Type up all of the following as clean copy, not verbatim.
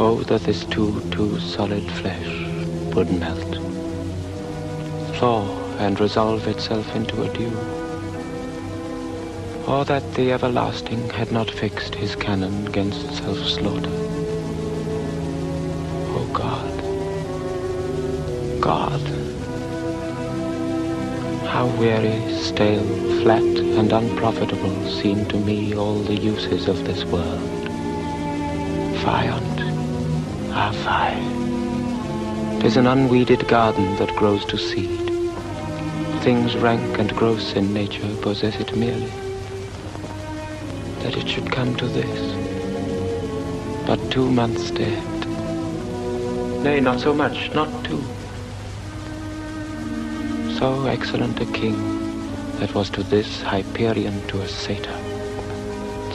Oh, that this too solid flesh would melt, thaw and resolve itself into a dew. Or that the everlasting had not fixed his cannon against self-slaughter. Oh God, God, how weary, stale, flat, and unprofitable seem to me all the uses of this world. Fie on't, ah fie. 'Tis an unweeded garden that grows to seed. Things rank and gross in nature possess it merely. That it should come to this, but 2 months dead. Nay, not so much, not 2. So excellent a king that was to this Hyperion to a satyr.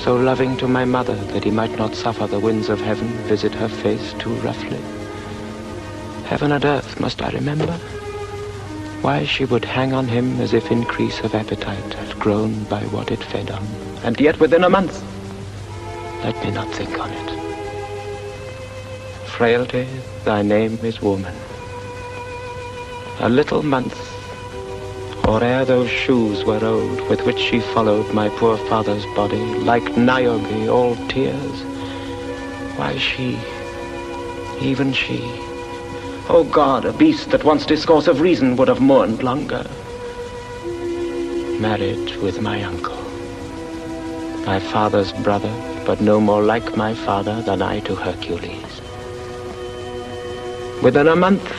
So loving to my mother that he might not suffer the winds of heaven visit her face too roughly. Heaven and earth must I remember? Why she would hang on him as if increase of appetite had grown by what it fed on, and yet within a month. Let me not think on it. Frailty, thy name is woman. A little month, or ere those shoes were old with which she followed my poor father's body, like Niobe, all tears. Why she, even she, O God, a beast that once discourse of reason would have mourned longer. Married with my uncle, my father's brother, but no more like my father than I to Hercules. Within a month,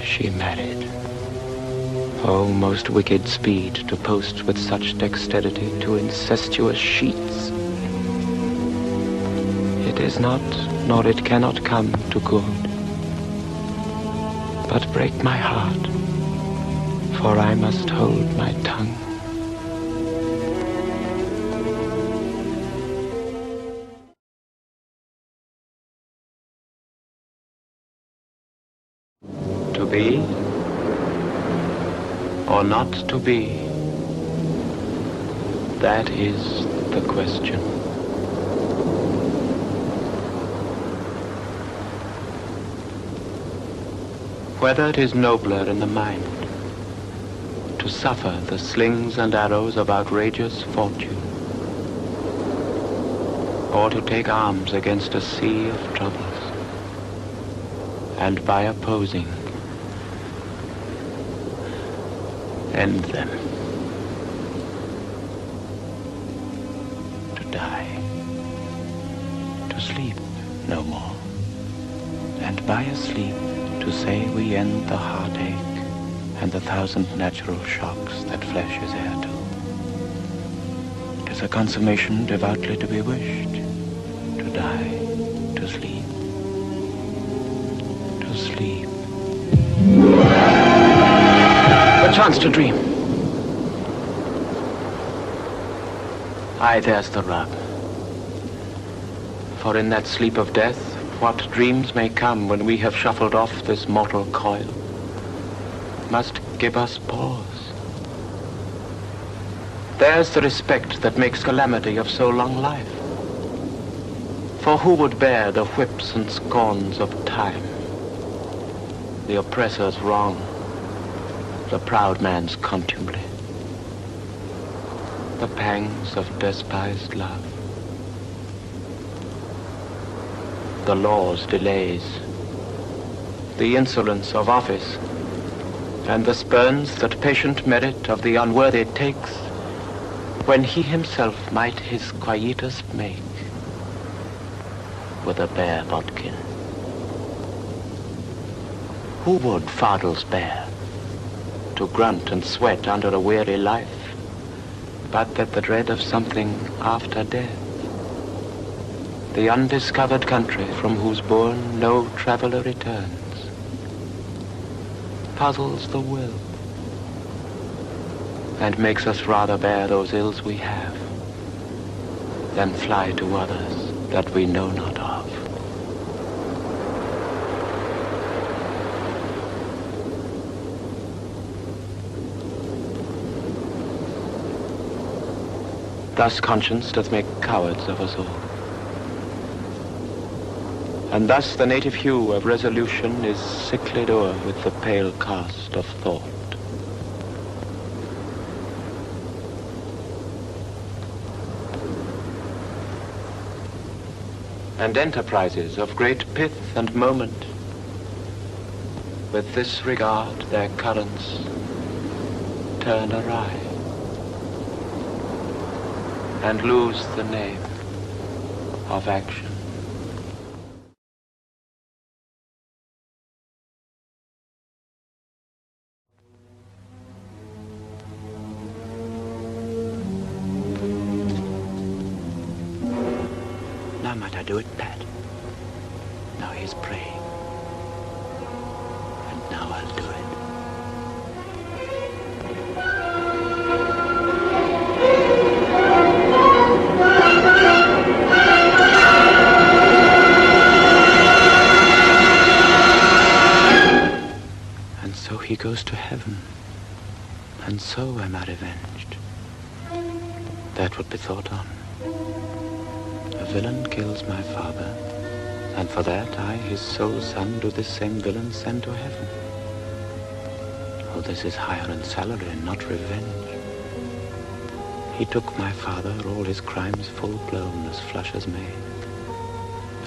she married. O most wicked speed to post with such dexterity to incestuous sheets. It is not, nor it cannot come to good. But break my heart, for I must hold my tongue. To be, or not to be, that is the question. Whether it is nobler in the mind to suffer the slings and arrows of outrageous fortune, or to take arms against a sea of troubles, and by opposing, end them. To die, to sleep no more, and by a sleep to say we end the heartache and the 1,000 natural shocks that flesh is heir to. 'Tis a consummation devoutly to be wished, to die, to sleep, to sleep. A chance to dream. Aye, there's the rub. For in that sleep of death, what dreams may come when we have shuffled off this mortal coil must give us pause. There's the respect that makes calamity of so long life. For who would bear the whips and scorns of time, the oppressor's wrong, the proud man's contumely, the pangs of despised love, the law's delays, the insolence of office, and the spurns that patient merit of the unworthy takes, when he himself might his quietus make with a bare bodkin? Who would fardels bear, to grunt and sweat under a weary life, but that the dread of something after death, the undiscovered country from whose bourne no traveler returns, puzzles the will, and makes us rather bear those ills we have, than fly to others that we know not of. Thus conscience doth make cowards of us all. And thus the native hue of resolution is sicklied o'er with the pale cast of thought. And enterprises of great pith and moment, with this regard their currents turn awry, and lose the name of action. Now might I do it, Pat? Now he's praying. And now I'll do it. And so he goes to heaven. And so am I revenged. That would be thought on. A villain kills my father, and for that I, his sole son, do this same villain send to heaven. Oh, this is hire and salary, and not revenge. He took my father, all his crimes full-blown, as flush as May.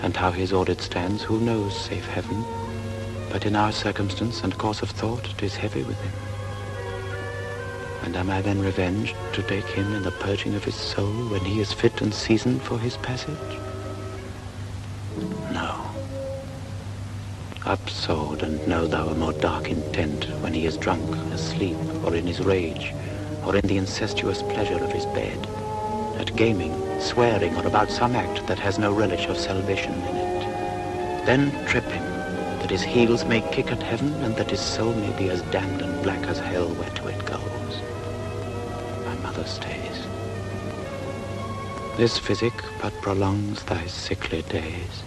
And how his audit stands, who knows, save heaven? But in our circumstance and course of thought, 'tis heavy with him. And am I then revenged to take him in the purging of his soul when he is fit and seasoned for his passage? No. Upsold, and know thou a more dark intent when he is drunk, asleep, or in his rage, or in the incestuous pleasure of his bed, at gaming, swearing, or about some act that has no relish of salvation in it. Then trip him, that his heels may kick at heaven, and that his soul may be as damned and black as hell where to it goes. Stays. This physic but prolongs thy sickly days.